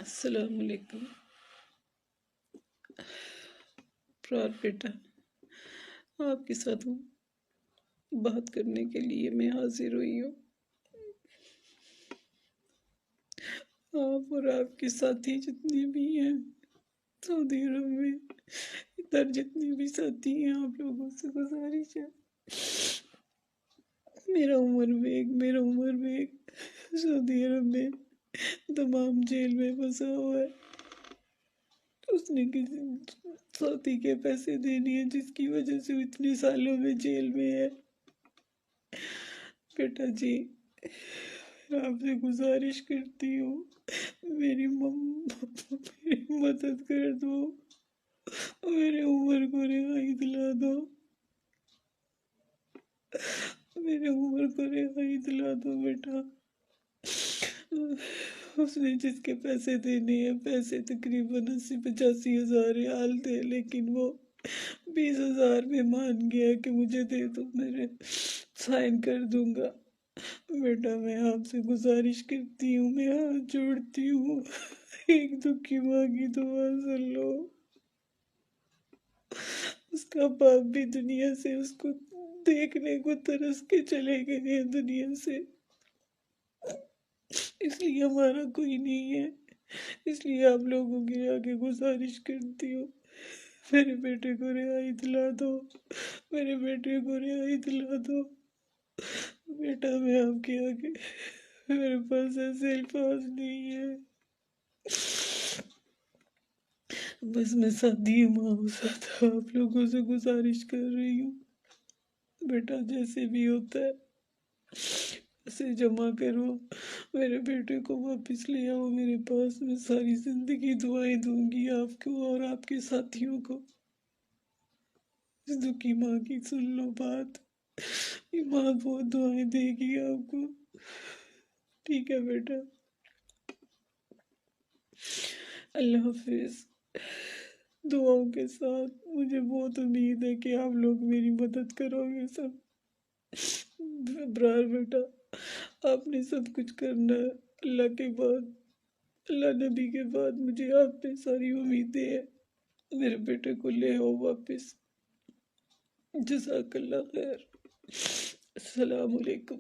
السلام علیکم پرار بیٹا، آپ کے ساتھ بات کرنے کے لیے میں حاضر ہوئی ہوں۔ آپ اور آپ کے ساتھی جتنے بھی ہیں سعودی عرب میں، ادھر جتنے بھی ساتھی ہیں، آپ لوگوں سے گزارش ہے، میرا عمر بیگ سعودی عرب میں دمام جیل میں پھنسا ہوا ہے۔ اس نے کسی ساتھی کے پیسے دینے ہیں، جس کی وجہ سے اتنے سالوں میں جیل میں ہے۔ بیٹا جی، آپ سے گزارش کرتی ہوں، میری مدد کر دو، میرے عمر کو رہائی دلا دو، میرے عمر کو رہائی دلا دو بیٹا۔ اس نے جس کے پیسے دینے ہیں، پیسے تقریباً 80-85 ہزار ریال تھے، لیکن وہ 20 ہزار میں مان گیا کہ مجھے دے دو، میرے سائن کر دوں گا۔ بیٹا میں آپ سے گزارش کرتی ہوں، میں ہاتھ جوڑتی ہوں، ایک دکھی ماں کی دعا سن لو۔ اس کا باپ بھی دنیا سے اس کو دیکھنے کو ترس کے چلے گئے ہیں دنیا سے، اس لیے ہمارا کوئی نہیں ہے، اس لیے آپ لوگوں کی آگے گزارش کرتی ہوں، میرے بیٹے کو رہائی دلا دو، میرے بیٹے کو رہائی دلا دو۔ بیٹا میں آپ کے آگے، میرے پاس ایسے الفاظ نہیں ہے، بس میں سادی ماں ساتھ آپ لوگوں سے گزارش کر رہی ہوں، بیٹا جیسے بھی ہوتا ہے اسے جمع کرو، میرے بیٹے کو واپس لے آؤ میرے پاس، میں ساری زندگی دعائیں دوں گی آپ کو اور آپ کے ساتھیوں کو۔ اس دکھی ماں کی سن لو بات، یہ ماں بہت دعائیں دے گی آپ کو، ٹھیک ہے بیٹا؟ اللہ حافظ۔ دعاؤں کے ساتھ مجھے بہت امید ہے کہ آپ لوگ میری مدد کرو گے سب۔ برار بیٹا، آپ نے سب کچھ کرنا ہے، اللہ کے بعد، اللہ نبی کے بعد مجھے آپ پہ ساری امیدیں ہیں، میرے بیٹے کو لے آؤ واپس۔ جزاک اللہ خیر۔ السلام علیکم۔